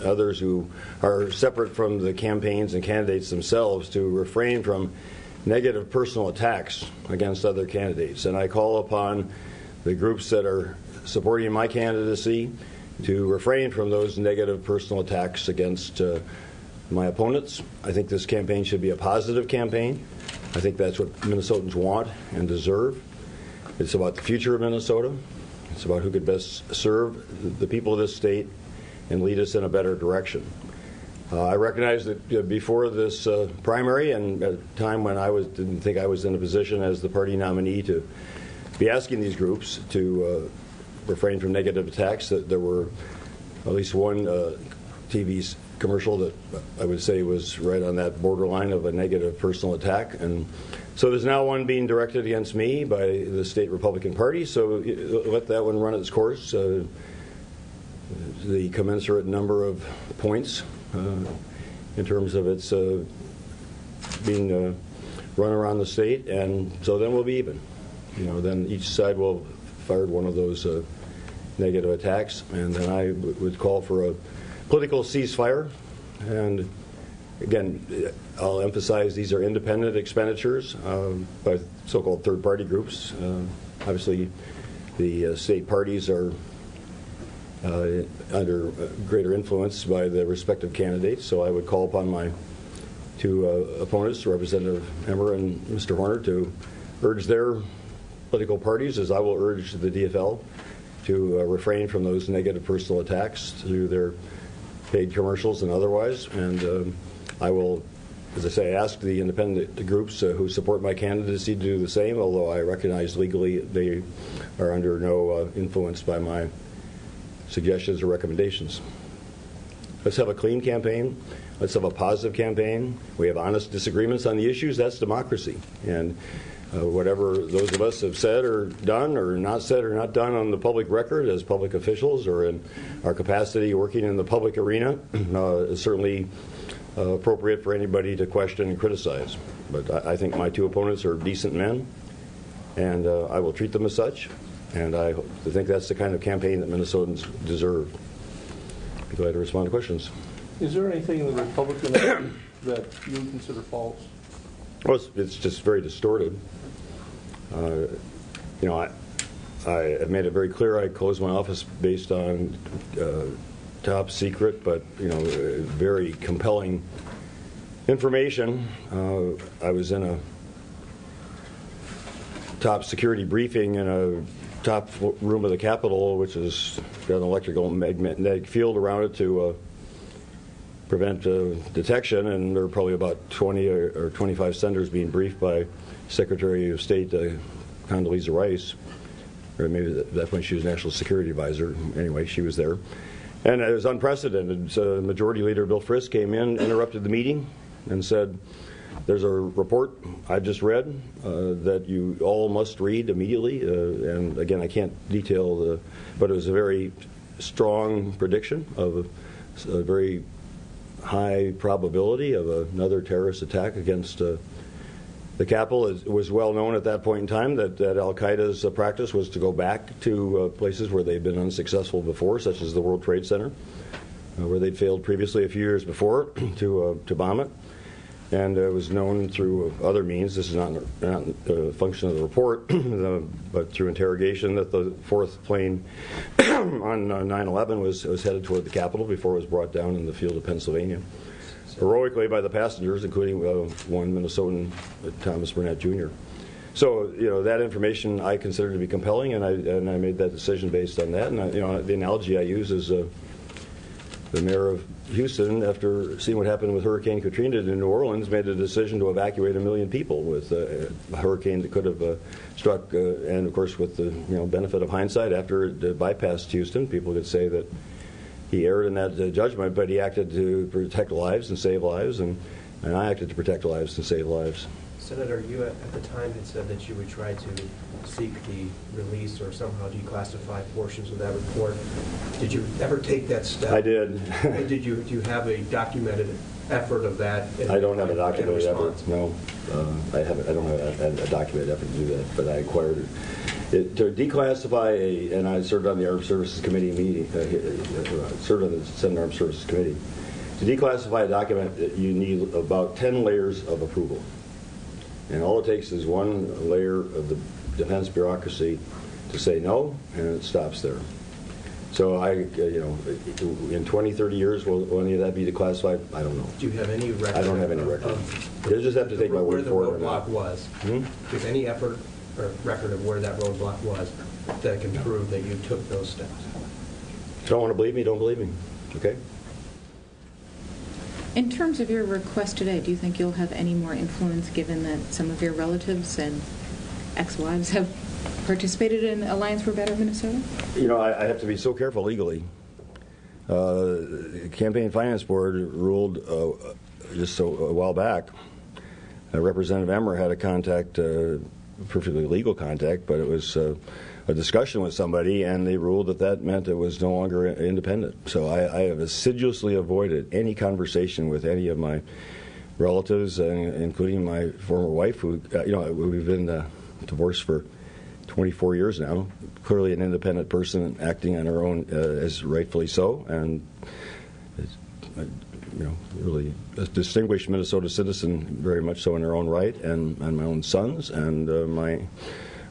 others who are separate from the campaigns and candidates themselves to refrain from negative personal attacks against other candidates. And I call upon the groups that are supporting my candidacy to refrain from those negative personal attacks against my opponents. I think this campaign should be a positive campaign. I think that's what Minnesotans want and deserve. It's about the future of Minnesota. It's about who could best serve the people of this state and lead us in a better direction. I recognize that before this primary, and at a time when I didn't think I was in a position as the party nominee to be asking these groups to refrain from negative attacks, that there were at least one TV commercial that I would say was right on that borderline of a negative personal attack. And so there's now one being directed against me by the state Republican Party, so let that one run its course. The commensurate number of points in terms of its being run around the state, and so then we'll be even. Then each side will fire one of those negative attacks, and then I would call for a political ceasefire. And again, I'll emphasize these are independent expenditures by so-called third-party groups. Obviously, the state parties are under greater influence by the respective candidates, so I would call upon my two opponents, Representative Emmer and Mr. Horner, to urge their political parties, as I will urge the DFL, to refrain from those negative personal attacks through their paid commercials and otherwise. And I will, as I say, ask the independent groups who support my candidacy to do the same, although I recognize legally they are under no influence by my suggestions or recommendations. Let's have a clean campaign. Let's have a positive campaign. We have honest disagreements on the issues. That's democracy. And whatever those of us have said or done or not said or not done on the public record as public officials or in our capacity working in the public arena is certainly appropriate for anybody to question and criticize. But I think my two opponents are decent men, and I will treat them as such. And I think that's the kind of campaign that Minnesotans deserve. I'd be glad to respond to questions. Is there anything in the Republican that you would consider false? Well, it's just very distorted. I have made it very clear I closed my office based on top secret, but very compelling information. I was in a top security briefing in a top room of the Capitol, which has got an electrical magnetic field around it to prevent detection, and there were probably about 20 or 25 senators being briefed by Secretary of State Condoleezza Rice, or maybe at that point she was National Security Advisor. Anyway, she was there. And it was unprecedented. So Majority Leader Bill Frist came in, interrupted the meeting, and said, "There's a report I've just read that you all must read immediately." And again, I can't detail but it was a very strong prediction of a very high probability of another terrorist attack against the Capitol. It was well known at that point in time that al-Qaeda's practice was to go back to places where they'd been unsuccessful before, such as the World Trade Center, where they'd failed previously a few years before to bomb it. And it was known through other means, this is not a function of the report, but through interrogation, that the fourth plane on 9/11 was headed toward the Capitol before it was brought down in the field of Pennsylvania, heroically by the passengers, including one Minnesotan, Thomas Burnett Jr. So, that information I consider to be compelling, and I made that decision based on that. And the analogy I use is the mayor of Houston, after seeing what happened with Hurricane Katrina in New Orleans, made a decision to evacuate 1 million people with a hurricane that could have struck, and of course with the benefit of hindsight, after it bypassed Houston, people could say that he erred in that judgment, but he acted to protect lives and save lives, and I acted to protect lives and save lives. Senator, you at the time had said that you would try to seek the release or somehow declassify portions of that report. Did you ever take that step? I did. Do you have a documented effort of that? I don't have a documented effort. No, I haven't. I don't have a documented effort to do that. But I acquired To declassify and I served on the Armed Services Committee meeting, served on the Senate Armed Services Committee. To declassify a document, you need about 10 layers of approval. And all it takes is one layer of the defense bureaucracy to say no, and it stops there. So in 20, 30 years, will any of that be declassified? I don't know. Do you have any record? I don't have any record. You just have to take my word for it. Where the roadblock was. Is any effort or record of where that roadblock was that can prove that you took those steps? If you don't want to believe me, don't believe me. Okay? In terms of your request today, do you think you'll have any more influence given that some of your relatives and ex-wives have participated in Alliance for Better Minnesota? I have to be so careful legally. The Campaign Finance Board ruled just a while back. Representative Emmer had a contact, perfectly legal contact, but it was a discussion with somebody, and they ruled that meant it was no longer independent. So I have assiduously avoided any conversation with any of my relatives, including my former wife, who, we've been divorced for 24 years now, clearly an independent person acting on her own, as rightfully so, and really a distinguished Minnesota citizen, very much so in her own right, and my own sons and my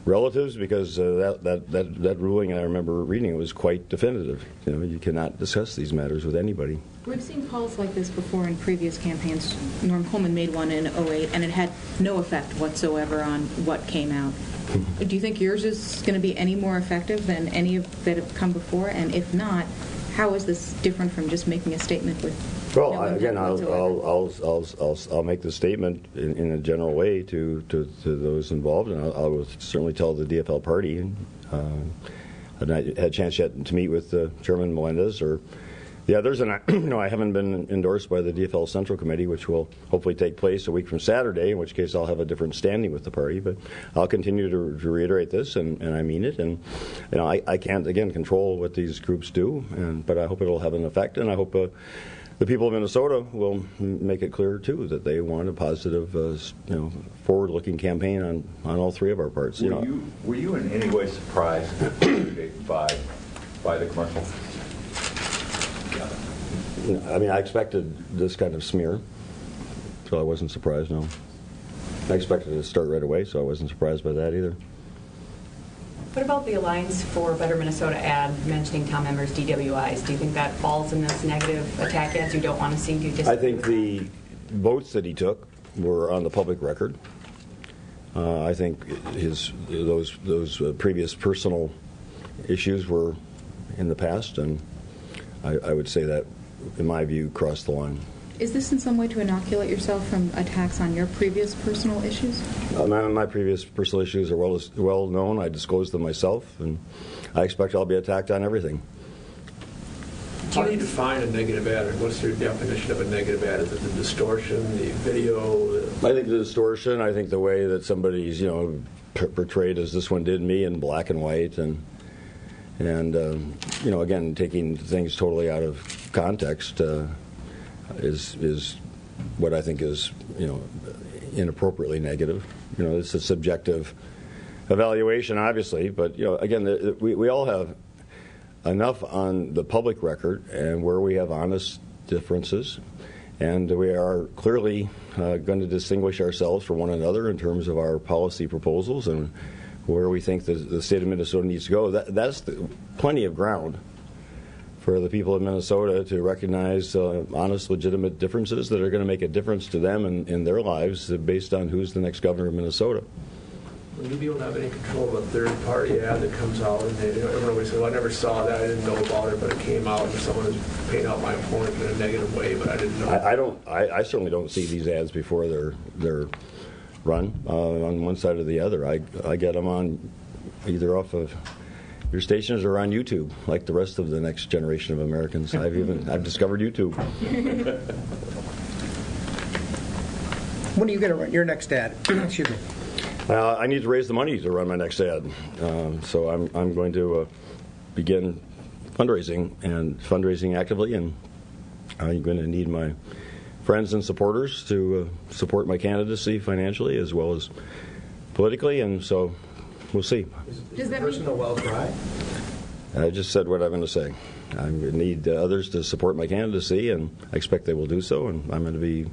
relatives, because that ruling, and I remember reading it, was quite definitive. You cannot discuss these matters with anybody. We've seen calls like this before in previous campaigns. Norm Coleman made one in 2008, and it had no effect whatsoever on what came out. Do you think yours is going to be any more effective than any of that have come before? And if not, how is this different from just making a statement with? Well, no again, I'll I'll make the statement in a general way to those involved, and I will certainly tell the DFL party. And I had a chance yet to meet with Chairman Melendez or the others, and I haven't been endorsed by the DFL Central Committee, which will hopefully take place a week from Saturday, in which case I'll have a different standing with the party. But I'll continue to reiterate this, and I mean it. And I can't, again, control what these groups do, but I hope it'll have an effect, and I hope the people of Minnesota will make it clear, too, that they want a positive, forward-looking campaign on all three of our parts. Were you in any way surprised by the commercial? I mean, I expected this kind of smear, so I wasn't surprised, no. I expected it to start right away, so I wasn't surprised by that either. What about the Alliance for Better Minnesota ad mentioning Tom Emmer's DWIs? Do you think that falls in this negative attack ads you don't want to see? I think the votes that he took were on the public record. I think those previous personal issues were in the past, and I would say that, in my view, crossed the line. Is this in some way to inoculate yourself from attacks on your previous personal issues? My previous personal issues are well known. I disclosed them myself, and I expect I'll be attacked on everything. How do you define a negative ad? What's your definition of a negative ad? Is it the distortion, the video? I think the distortion. I think the way that somebody's portrayed as this one did me in black and white, and again, taking things totally out of context is what I think is inappropriately negative. It's a subjective evaluation, obviously, but again, we all have enough on the public record and where we have honest differences, and we are clearly going to distinguish ourselves from one another in terms of our policy proposals and where we think the state of Minnesota needs to go. That's plenty of ground for the people of Minnesota to recognize honest, legitimate differences that are going to make a difference to them in their lives based on who's the next governor of Minnesota. Will you be able to have any control of a third-party ad that comes out and everybody says, well, I never saw that, I didn't know about it, but it came out and someone is paying out my opponent in a negative way, but I didn't know. I certainly don't see these ads before they're run on one side or the other. I get them on either off of your stations are on YouTube, like the rest of the next generation of Americans. I've discovered YouTube. When are you going to run your next ad? Excuse me. I need to raise the money to run my next ad, so I'm going to begin fundraising actively, and I'm going to need my friends and supporters to support my candidacy financially as well as politically, and so we'll see. Is Does the that person mean- a well tried? I just said what I'm going to say. I need others to support my candidacy, and I expect they will do so, and I'm going to be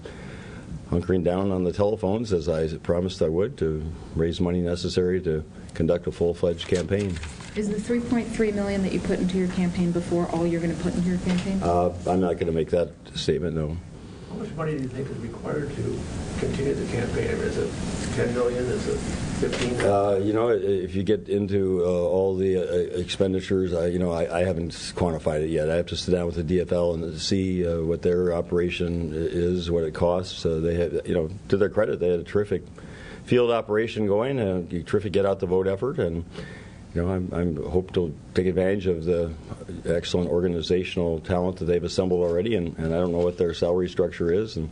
hunkering down on the telephones, as I promised I would, to raise money necessary to conduct a full-fledged campaign. Is the $3.3 million that you put into your campaign before all you're going to put into your campaign? I'm not going to make that statement, no. How much money do you think is required to continue the campaign? I mean, is it 10 million? Is it 15 million? If you get into all the expenditures, I haven't quantified it yet. I have to sit down with the DFL and see what their operation is, what it costs. They have, to their credit, they had a terrific field operation going, a terrific get out the vote effort, and I'm hope to take advantage of the excellent organizational talent that they've assembled already, and I don't know what their salary structure is, and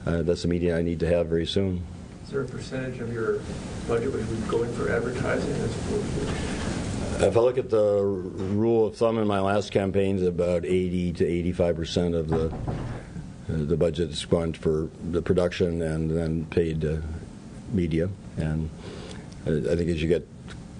that's a meeting I need to have very soon. Is there a percentage of your budget which would go in for advertising as opposed to? If I look at the rule of thumb in my last campaigns, about 80 to 85% of the budget is gone for the production and then paid media, and I think as you get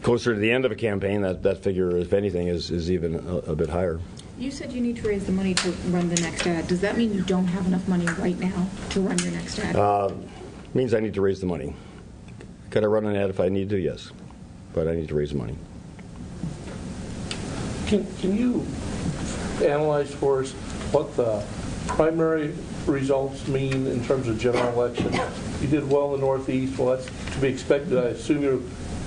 closer to the end of a campaign, that figure, if anything, is even a bit higher. You said you need to raise the money to run the next ad. Does that mean you don't have enough money right now to run your next ad? Means I need to raise the money. Could I run an ad if I need to? Yes. But I need to raise the money. Can you analyze for us what the primary results mean in terms of general election? You did well in the Northeast. Well, that's to be expected. I assume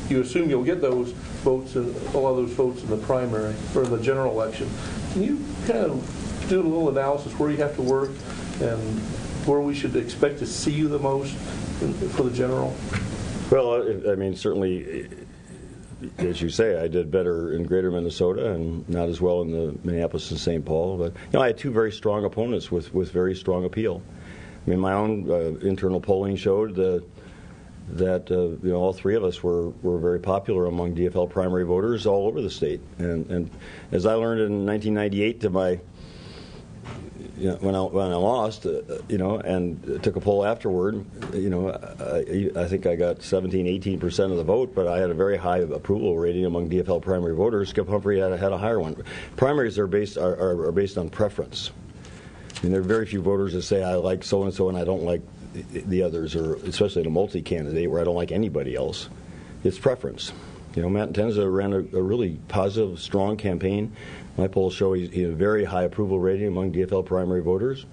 you assume you'll get those votes, a lot of those votes in the primary or the general election. Can you kind of do a little analysis where you have to work and where we should expect to see you the most for the general? Well, I mean, certainly, as you say, I did better in greater Minnesota and not as well in the Minneapolis and St. Paul. But I had two very strong opponents with very strong appeal. I mean, my own internal polling showed that all three of us were very popular among DFL primary voters all over the state. And as I learned in 1998 to my when I lost, and took a poll afterward, I think I got 17-18% of the vote, but I had a very high approval rating among DFL primary voters. Skip Humphrey had a higher one. Primaries are based on preference. I mean, there are very few voters that say I like so and so and I don't like the others, or especially in a multi-candidate where I don't like anybody else. It's preference. Matt Tenza ran a really positive, strong campaign. My polls show he had a very high approval rating among DFL primary voters.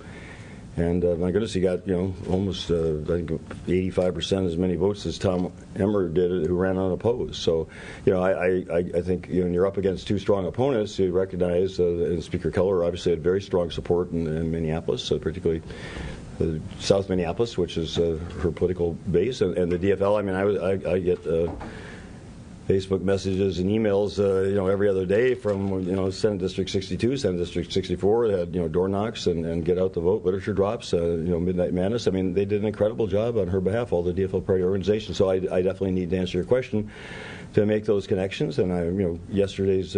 And my goodness, he got almost I think 85% as many votes as Tom Emmer did, who ran unopposed. So I think when you're up against two strong opponents, you recognize and Speaker Keller obviously had very strong support in Minneapolis, particularly South Minneapolis, which is her political base, and the DFL. I mean, I get Facebook messages and emails, every other day from, Senate District 62, Senate District 64, that had, door knocks and get out the vote, literature drops, Midnight Madness. I mean, they did an incredible job on her behalf, all the DFL party organizations. So I definitely need to answer your question to make those connections. And yesterday's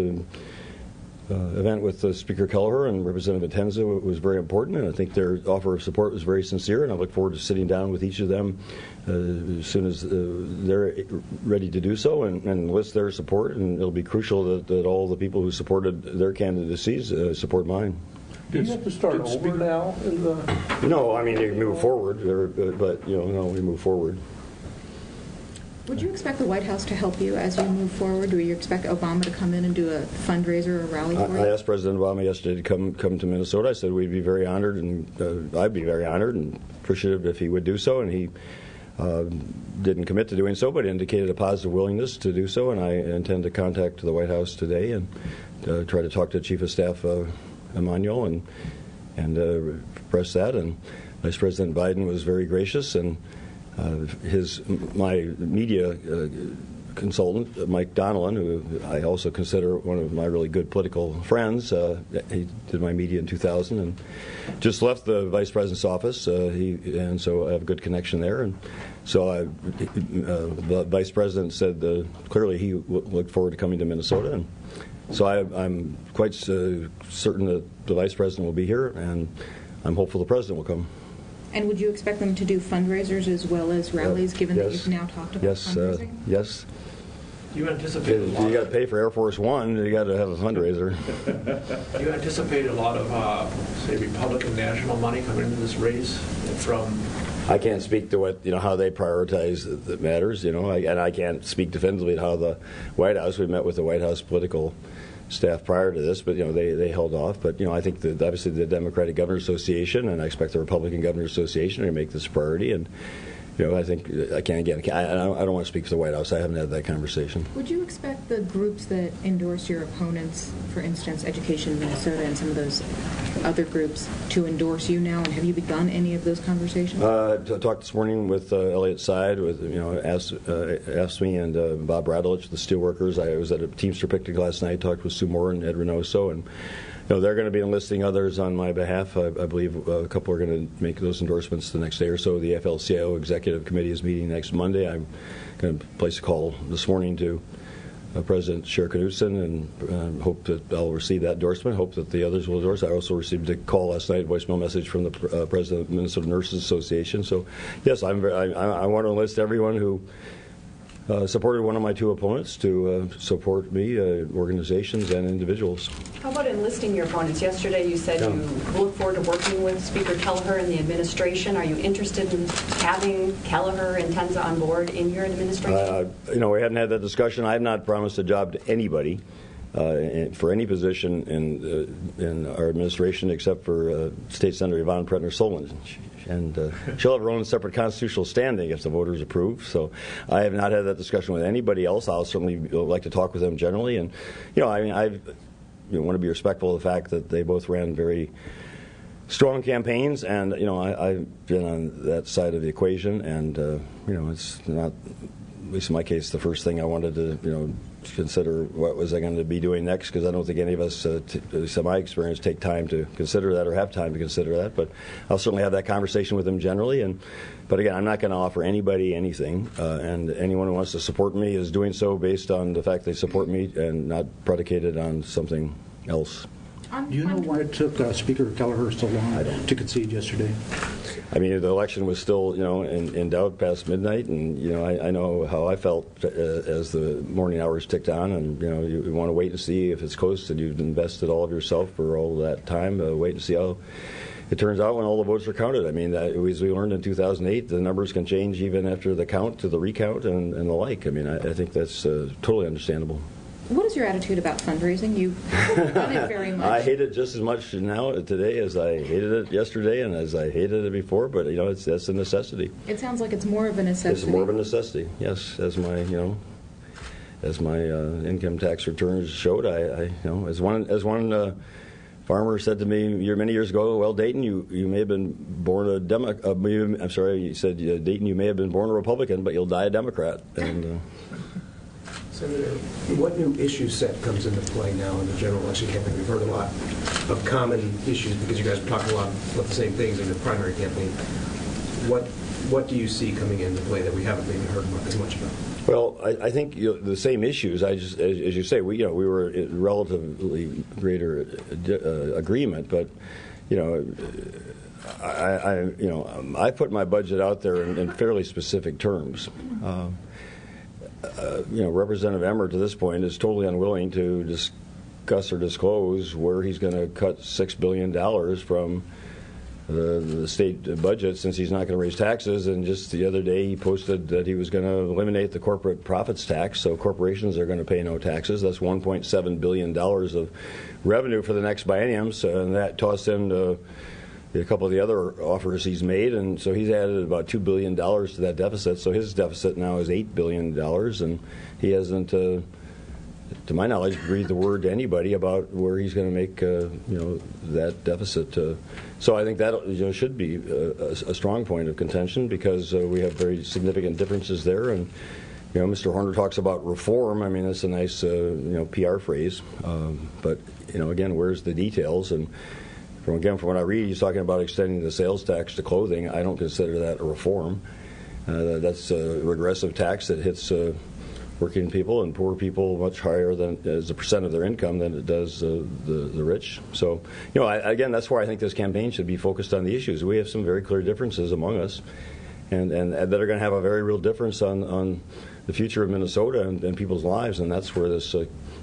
event with Speaker Kelleher and Representative Tenza was very important, and I think their offer of support was very sincere, and I look forward to sitting down with each of them as soon as they're ready to do so and enlist their support, and it'll be crucial that all the people who supported their candidacies support mine. Do you have to start over now? No, I mean, you move forward, but, we move forward. Would you expect the White House to help you as you move forward? Do you expect Obama to come in and do a fundraiser or rally for you? I asked President Obama yesterday to come to Minnesota. I said we'd be very honored, and I'd be very honored and appreciative if he would do so, and he didn't commit to doing so, but indicated a positive willingness to do so, and I intend to contact the White House today and try to talk to Chief of Staff Emanuel and press that. And Vice President Biden was very gracious, and my media consultant, Mike Donnellan, who I also consider one of my really good political friends, he did my media in 2000 and just left the Vice President's office, and so I have a good connection there. And so the Vice President said clearly he looked forward to coming to Minnesota, and so I'm quite certain that the Vice President will be here, and I'm hopeful the President will come. And would you expect them to do fundraisers as well as rallies, given that you've now talked about fundraising? Yes. Do you anticipate You got to pay for Air Force One. You got to have a fundraiser. Do you anticipate a lot of, say, Republican national money coming into this race from? I can't speak to what how they prioritize the matters. And I can't speak definitively to how the White House. We met with the White House political staff prior to this, but they held off. But I think that obviously the Democratic Governor Association and I expect the Republican Governor Association are going to make this a priority. And I think I don't want to speak for the White House. I haven't had that conversation. Would you expect the groups that endorse your opponents, for instance, Education Minnesota and some of those other groups, to endorse you now? And have you begun any of those conversations? I talked this morning with Elliott Seid, with AFSCME and Bob Radulich, the steelworkers. I was at a Teamster picnic last night. Talked with Sue Moore and Ed Reynoso, and they're going to be enlisting others on my behalf. I believe a couple are going to make those endorsements the next day or so. The FL-CIO Executive Committee is meeting next Monday. I'm going to place a call this morning to President Sher Knudsen and hope that I'll receive that endorsement. Hope that the others will endorse. I also received a call last night, a voicemail message from the President of the Minnesota Nurses Association. So, yes, I want to enlist everyone who supported one of my two opponents to support me, organizations and individuals. How about enlisting your opponents? Yesterday you said you look forward to working with Speaker Kelleher and the administration. Are you interested in having Kelleher and Tenza on board in your administration? We hadn't had that discussion. I have not promised a job to anybody for any position in our administration except for State Senator Yvonne Pretner-Solon. And she'll have her own separate constitutional standing if the voters approve. So I have not had that discussion with anybody else. I'll certainly like to talk with them generally. And, I want to be respectful of the fact that they both ran very strong campaigns. And, I've been on that side of the equation. And, it's not, at least in my case, the first thing I wanted to, consider what was I going to be doing next, because I don't think any of us, at least in my experience, take time to consider that or have time to consider that. But I'll certainly have that conversation with them generally. But again, I'm not going to offer anybody anything, and anyone who wants to support me is doing so based on the fact they support me and not predicated on something else. Do you know why it took Speaker Kelleher so long to concede yesterday? I mean, the election was still, in doubt past midnight, and I know how I felt as the morning hours ticked on, and you want to wait and see if it's close, and you've invested all of yourself for all that time. Wait and see how it turns out when all the votes are counted. I mean, as we learned in 2008, the numbers can change even after the count to the recount and the like. I mean, I think that's totally understandable. What is your attitude about fundraising? You've done it very much. I hate it just as much now today as I hated it yesterday and as I hated it before. But that's a necessity. It sounds like it's more of a necessity. It's more of a necessity. Yes, as my income tax returns showed. As one farmer said to me many years ago, well, Dayton, you may have been born a I'm sorry, he said, Dayton, you may have been born a Republican, but you'll die a Democrat. And Senator, what new issue set comes into play now in the general election campaign? We've heard a lot of common issues because you guys are talking a lot about the same things in the primary campaign. What do you see coming into play that we haven't maybe heard as much about? Well, I think the same issues. As you say, we were in relatively greater agreement, but I put my budget out there in fairly specific terms. Representative Emmer, to this point, is totally unwilling to discuss or disclose where he's going to cut $6 billion from the state budget, since he's not going to raise taxes. And just the other day, he posted that he was going to eliminate the corporate profits tax, so corporations are going to pay no taxes. That's $1.7 billion of revenue for the next biennium, and that tossed into a couple of the other offers he's made, and so he's added about $2 billion to that deficit. So his deficit now is $8 billion, and he hasn't, to my knowledge, breathed a word to anybody about where he's going to make that deficit. So I think that should be a strong point of contention, because we have very significant differences there. And Mr. Horner talks about reform. I mean, that's a nice PR phrase, but again, where's the details? And from what I read, he's talking about extending the sales tax to clothing. I don't consider that a reform. That's a regressive tax that hits working people and poor people much higher than as a percent of their income than it does the rich. So, again, that's where I think this campaign should be focused on the issues. We have some very clear differences among us, and that are going to have a very real difference on the future of Minnesota and people's lives, and that's where this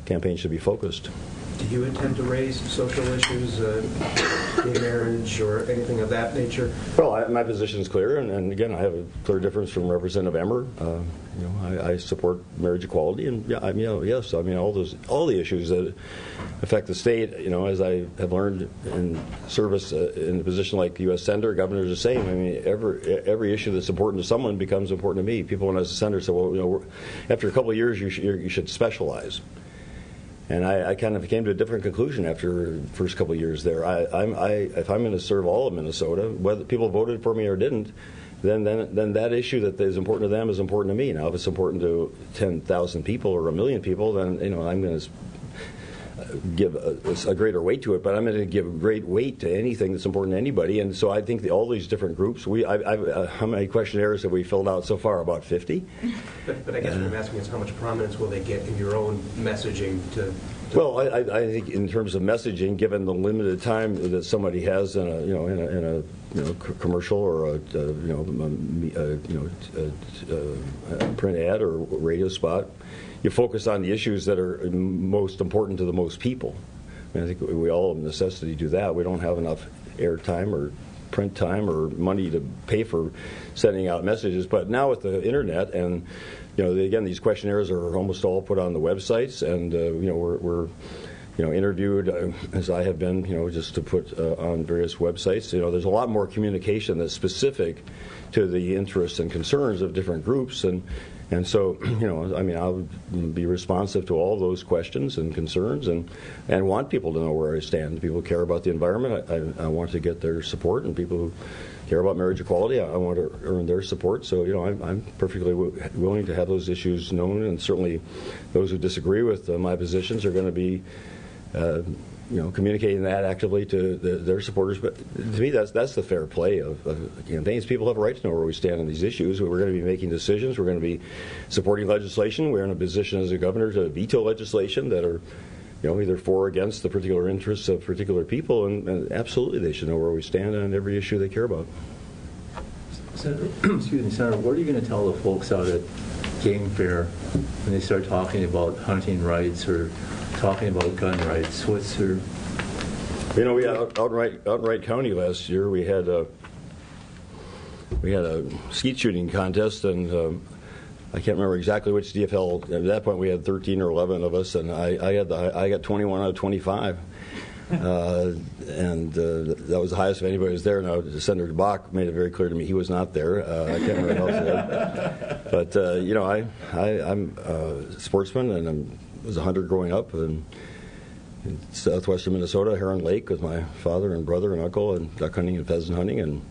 campaign should be focused. Do you intend to raise social issues, gay marriage, or anything of that nature? Well, my position is clear, and again, I have a clear difference from Representative Emmer. I support marriage equality, and yes, I mean all the issues that affect the state. As I have learned in service in a position like U.S. Senator, Governor is the same. I mean, every issue that's important to someone becomes important to me. People, when I was a senator, said, "Well, after a couple of years, you should specialize." And I kind of came to a different conclusion after the first couple of years there. If I'm going to serve all of Minnesota, whether people voted for me or didn't, then that issue that is important to them is important to me. Now, if it's important to 10,000 people or 1 million people, then I'm going to give a greater weight to it. But I'm going to give great weight to anything that's important to anybody. And so I think all these different groups. How many questionnaires have we filled out so far? About 50. But I guess what I'm asking is how much prominence will they get in your own messaging to Well, I think in terms of messaging, given the limited time that somebody has in a commercial or a print ad or radio spot, you focus on the issues that are most important to the most people. And I think we all have necessity to do that. We don't have enough airtime or print time or money to pay for sending out messages. But now with the internet and again, these questionnaires are almost all put on the websites, and we're interviewed as I have been, just to put on various websites. There's a lot more communication that's specific to the interests and concerns of different groups, and so I'll be responsive to all those questions and concerns, and want people to know where I stand. People who care about the environment, I want to get their support, and people who care about marriage equality, I want to earn their support. So, I'm perfectly willing to have those issues known, and certainly those who disagree with my positions are going to be, communicating that actively to their supporters. But to me, that's the fair play of campaigns. People have a right to know where we stand on these issues. We're going to be making decisions. We're going to be supporting legislation. We're in a position as a governor to veto legislation that are either for or against the particular interests of particular people, and absolutely they should know where we stand on every issue they care about. Senator, what are you going to tell the folks out at Game Fair when they start talking about hunting rights or talking about gun rights? What's your... We had out in Wright County last year, we had a skeet shooting contest, and I can't remember exactly which DFL. At that point, we had 13 or 11 of us, and I got 21 out of 25, and that was the highest of anybody who was there. Now, Senator Bach made it very clear to me he was not there. I can't remember who else did. But I'm a sportsman, and I was a hunter growing up, and in southwestern Minnesota, Heron Lake with my father and brother and uncle, and duck hunting and pheasant hunting, and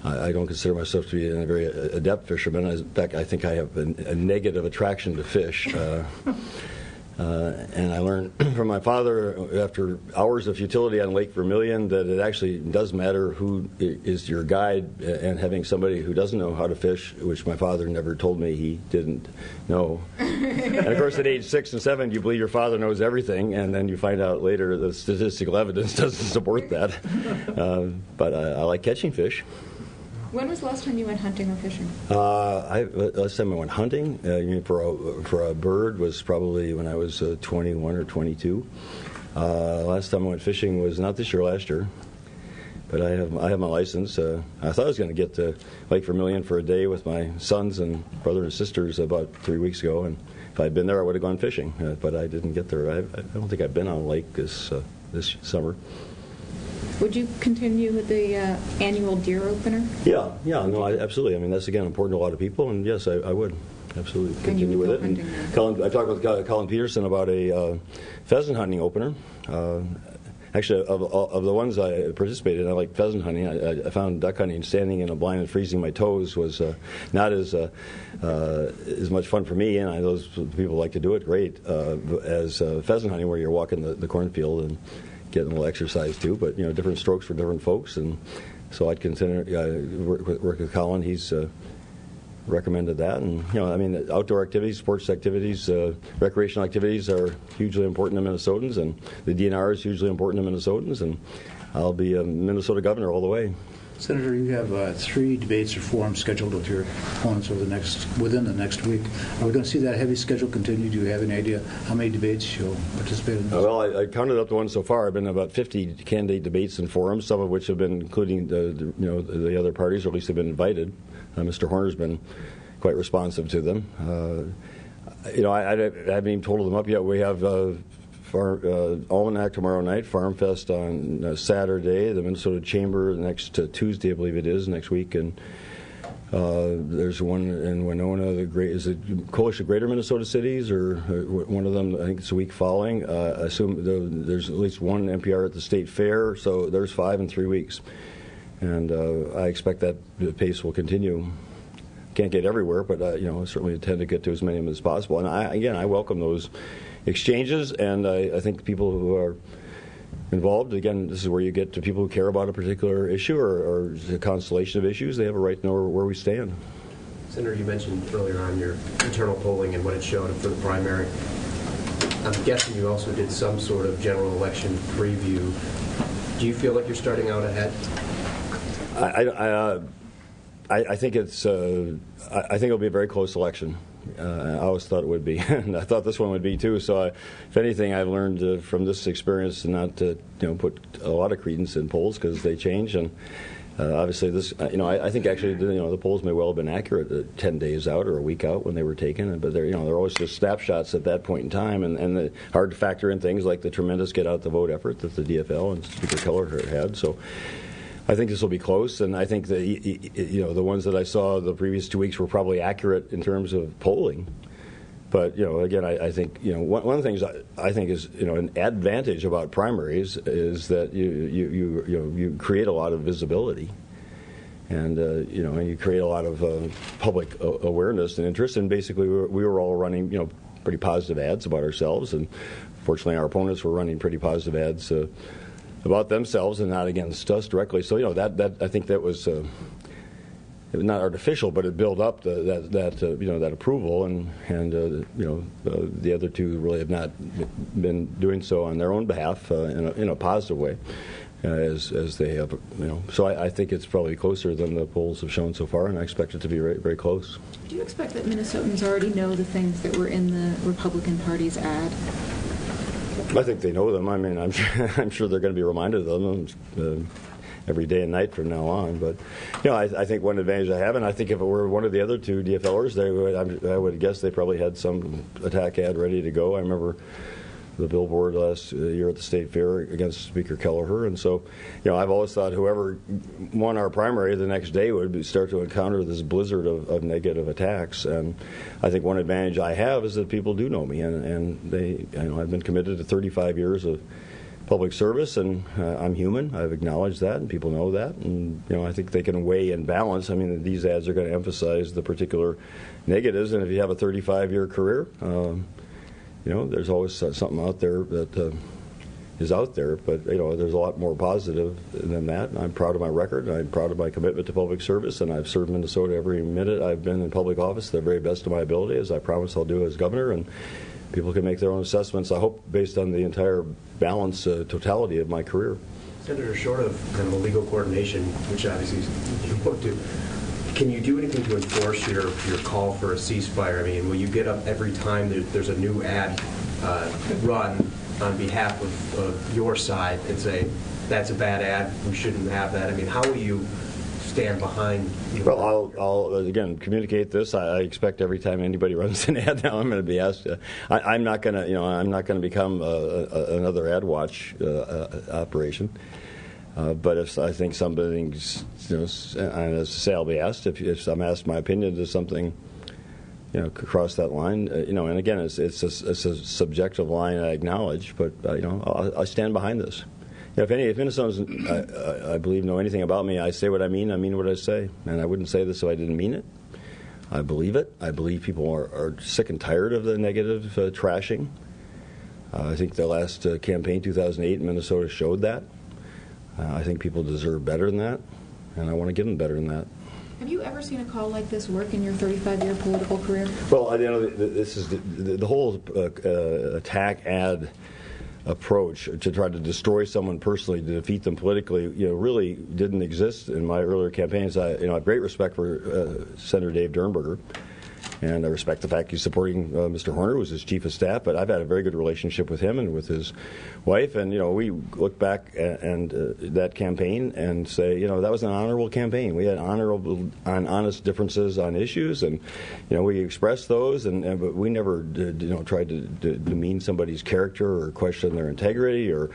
I don't consider myself to be a very adept fisherman. In fact, I think I have a negative attraction to fish. And I learned from my father after hours of futility on Lake Vermilion that it actually does matter who is your guide, and having somebody who doesn't know how to fish, which my father never told me he didn't know. And of course, at age 6 and 7, you believe your father knows everything, and then you find out later the statistical evidence doesn't support that. But I like catching fish. When was the last time you went hunting or fishing? Last time I went hunting for a bird was probably when I was 21 or 22. Last time I went fishing was not this year, last year. But I have my license. I thought I was going to get to Lake Vermilion for a day with my sons and brother and sisters about 3 weeks ago, and if I'd been there, I would have gone fishing. But I didn't get there. I don't think I've been on a lake this summer. Would you continue with the annual deer opener? Yeah, no, absolutely. I mean, that's, again, important to a lot of people, and yes, I would absolutely continue with it. And I talked with Colin Peterson about a pheasant hunting opener. Actually, of the ones I participated in, I like pheasant hunting. I found duck hunting, standing in a blind and freezing my toes, was not as much fun for me, and those people like to do it great, as pheasant hunting, where you're walking the cornfield and getting a little exercise too, but different strokes for different folks, and so I'd consider work with Colin. He's recommended that, and outdoor activities, sports activities, recreational activities are hugely important to Minnesotans, and the DNR is hugely important to Minnesotans, and I'll be a Minnesota governor all the way. Senator, you have 3 debates or forums scheduled with your opponents within the next week. Are we going to see that heavy schedule continue? Do you have any idea how many debates you'll participate in? Well, I counted up the ones so far. I've been about 50 candidate debates and forums, some of which have been including the other parties, or at least have been invited. Mr. Horner's been quite responsive to them. I haven't even totaled them up yet. We have Almanac tomorrow night, Farm Fest on Saturday, the Minnesota Chamber next Tuesday, I believe it is, next week, and there's one in Winona. Is it Coalition of Greater Minnesota Cities, or one of them? I think it's the week following. I assume there's at least one NPR at the State Fair, so there's 5 in 3 weeks, and I expect that the pace will continue. Can't get everywhere, but certainly intend to get to as many of them as possible. And I welcome those exchanges, and I think people who are involved, again, this is where you get to people who care about a particular issue or a constellation of issues. They have a right to know where we stand. Senator, you mentioned earlier on your internal polling and what it showed for the primary. I'm guessing you also did some sort of general election preview. Do you feel like you're starting out ahead? I think I think it'll be a very close election. I always thought it would be, and I thought this one would be too. So, if anything, I've learned from this experience not to put a lot of credence in polls because they change. And obviously, this I think actually the polls may well have been accurate 10 days out or a week out when they were taken, but they're always just snapshots at that point in time, and hard to factor in things like the tremendous get out the vote effort that the DFL and Speaker Kelleher had. So, I think this will be close, and I think the ones that I saw the previous 2 weeks were probably accurate in terms of polling. But again, I think one of the things I think is an advantage about primaries is that you create a lot of visibility, and you create a lot of public awareness and interest. And basically, we were all running pretty positive ads about ourselves, and fortunately, our opponents were running pretty positive ads about themselves and not against us directly. So that I think that was not artificial, but it built up that approval, and the other two really have not been doing so on their own behalf in a positive way as they have. So I think it's probably closer than the polls have shown so far, and I expect it to be very, very close. Do you expect that Minnesotans already know the things that were in the Republican Party's ad? I think they know them. I mean, I'm sure they're going to be reminded of them every day and night from now on. But I think one advantage I have, and I think if it were one of the other two DFLers, I would guess they probably had some attack ad ready to go. I remember the billboard last year at the State Fair against Speaker Kelleher, and so I've always thought whoever won our primary the next day would start to encounter this blizzard of negative attacks. And I think one advantage I have is that people do know me, and they I've been committed to 35 years of public service, and I'm human. I've acknowledged that, and people know that, and I think they can weigh and balance. I mean, these ads are going to emphasize the particular negatives, and if you have a 35-year career, there's always something out there that is out there, but there's a lot more positive than that. I'm proud of my record. I'm proud of my commitment to public service, and I've served Minnesota every minute I've been in public office to the very best of my ability, as I promise I'll do as governor. And people can make their own assessments, I hope, based on the entire balance, totality of my career. Senator, short of kind of a legal coordination, which obviously you won't do, can you do anything to enforce your call for a ceasefire? I mean, will you get up every time there's a new ad run on behalf of your side and say, that's a bad ad, we shouldn't have that? I mean, how will you stand behind? Well, I'll again communicate this. I expect every time anybody runs an ad now, I'm going to be asked. I'm not going to, I'm not going to become another ad watch operation. But if I think something's, and as I say, I'll be asked if I'm asked my opinion to something, cross that line, and again, it's a subjective line I acknowledge, but I stand behind this. If Minnesotans, I believe, know anything about me, I say what I mean what I say, and I wouldn't say this if I didn't mean it. I believe it. I believe people are sick and tired of the negative trashing. I think the last campaign, 2008 in Minnesota, showed that. I think people deserve better than that, and I want to give them better than that. Have you ever seen a call like this work in your 35-year political career? Well, this is the whole attack ad approach to try to destroy someone personally, to defeat them politically, really didn't exist in my earlier campaigns. I have great respect for Senator Dave Dernberger, and I respect the fact he's supporting Mr. Horner, who was his chief of staff, but I've had a very good relationship with him and with his wife, and, we look back and that campaign and say, that was an honorable campaign. We had honorable and honest differences on issues, and, we expressed those, but we never tried to demean somebody's character or question their integrity or,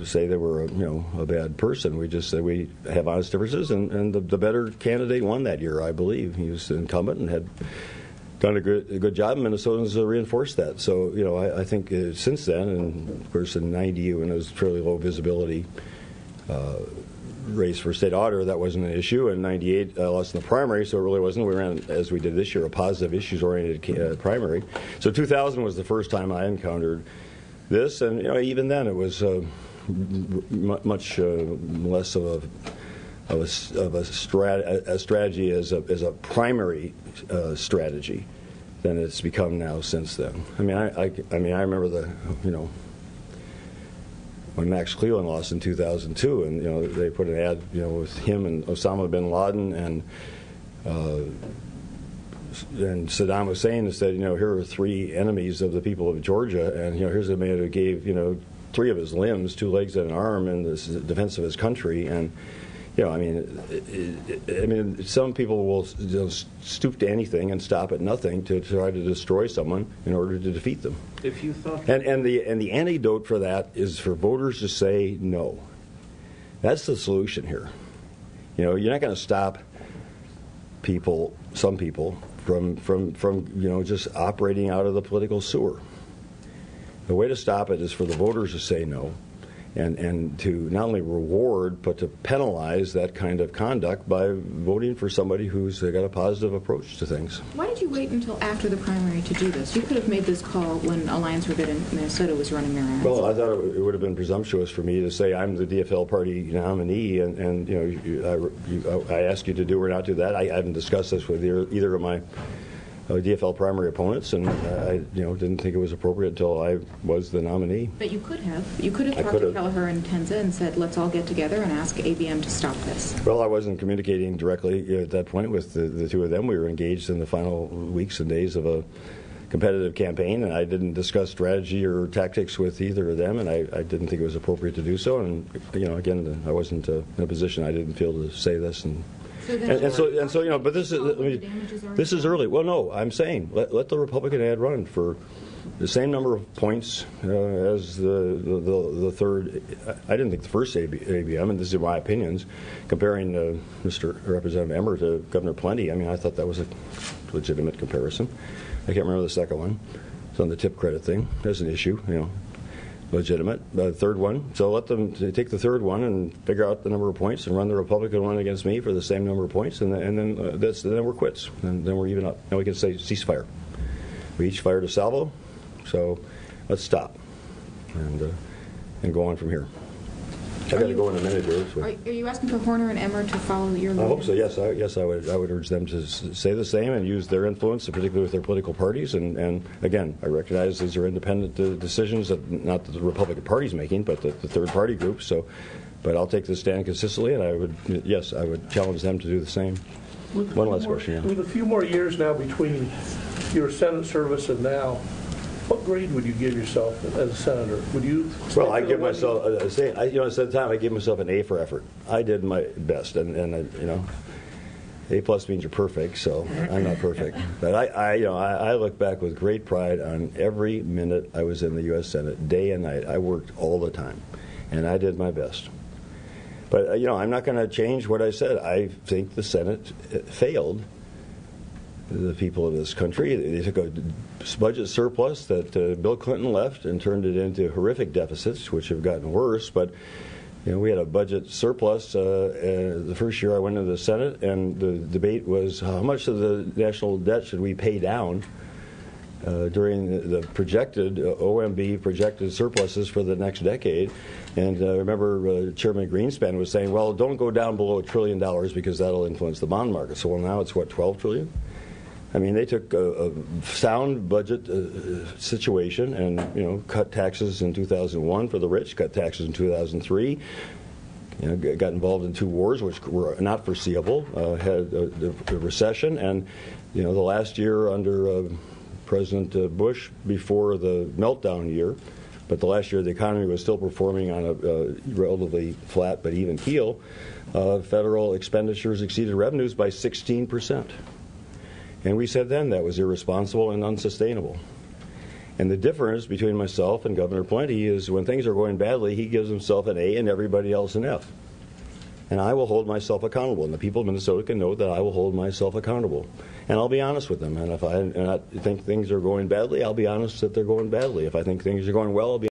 say they were a bad person. We just said we have honest differences, and the better candidate won that year, I believe. He was incumbent and had done a good job, and Minnesotans reinforced that. So, I think since then, and of course in 90, when it was fairly low visibility race for state auditor, that wasn't an issue. In 98, I lost in the primary, so it really wasn't. We ran, as we did this year, a positive issues-oriented primary. So 2000 was the first time I encountered this, and even then it was much less of a strategy as a primary strategy than it's become now since then. I remember when Max Cleland lost in 2002, and they put an ad with him and Osama bin Laden and Saddam Hussein and said, here are three enemies of the people of Georgia, and here's a man who gave three of his limbs, 2 legs and an arm, in the defense of his country. And some people will stoop to anything and stop at nothing to try to destroy someone in order to defeat them. If you thought, and the antidote for that is for voters to say no. That's the solution here. You're not going to stop some people from just operating out of the political sewer. The way to stop it is for the voters to say no, and to not only reward but to penalize that kind of conduct by voting for somebody who's got a positive approach to things. Why did you wait until after the primary to do this? You could have made this call when Alliance for Good in Minnesota was running their ads. Well, I thought it would have been presumptuous for me to say I'm the DFL party nominee, and I ask you to do or not do that. I haven't discussed this with either of my DFL primary opponents, and I didn't think it was appropriate until I was the nominee. But you could have. You could have talked to Kelleher and Tenza and said, let's all get together and ask ABM to stop this. Well, I wasn't communicating directly at that point with the two of them. We were engaged in the final weeks and days of a competitive campaign, and I didn't discuss strategy or tactics with either of them, and I didn't think it was appropriate to do so. And, again, I wasn't in a position I didn't feel to say this. But this is early. Well, no, I'm saying let the Republican ad run for the same number of points as the third. I didn't think the first ABM, and this is my opinions, comparing Mr. Representative Emmer to Governor Plenty. I thought that was a legitimate comparison. I can't remember the second one. It's on the tip credit thing. There's an issue, legitimate. The third one, so let them take the third one and figure out the number of points and run the Republican one against me for the same number of points, and then we're quits. And then we're even up. Now we can say ceasefire. We each fired a salvo, so let's stop and go on from here. I've got to go in a minute here. So. Are you asking for Horner and Emmer to follow your lead? I hope so. Yes, I would urge them to say the same and use their influence, particularly with their political parties. And again, I recognize these are independent decisions that not the Republican Party's making, but the third party group. So, but I'll take this stand consistently, and I would challenge them to do the same. One last question. Yeah. With a few more years now between your Senate service and now, what grade would you give yourself as a senator? Would you? Well, I give myself. I said at the time, I gave myself an A for effort. I did my best, and A plus means you're perfect. So I'm not perfect, but I look back with great pride on every minute I was in the U.S. Senate, day and night. I worked all the time, and I did my best. But I'm not going to change what I said. I think the Senate failed the people of this country. They took a budget surplus that Bill Clinton left and turned it into horrific deficits, which have gotten worse. But we had a budget surplus the first year I went into the Senate, and the debate was how much of the national debt should we pay down during the projected OMB projected surpluses for the next decade. And I remember Chairman Greenspan was saying, well, don't go down below $1 trillion because that'll influence the bond market. So now it's, what, $12 trillion? I mean, they took a sound budget situation and, cut taxes in 2001 for the rich, cut taxes in 2003, got involved in 2 wars, which were not foreseeable, had a recession, and, the last year under President Bush, before the meltdown year, but the last year the economy was still performing on a relatively flat but even keel, federal expenditures exceeded revenues by 16%. And we said then that was irresponsible and unsustainable. And the difference between myself and Governor Plenty is when things are going badly, he gives himself an A and everybody else an F. And I will hold myself accountable. And the people of Minnesota can know that I will hold myself accountable. And I'll be honest with them. And if I think things are going badly, I'll be honest that they're going badly. If I think things are going well, I'll be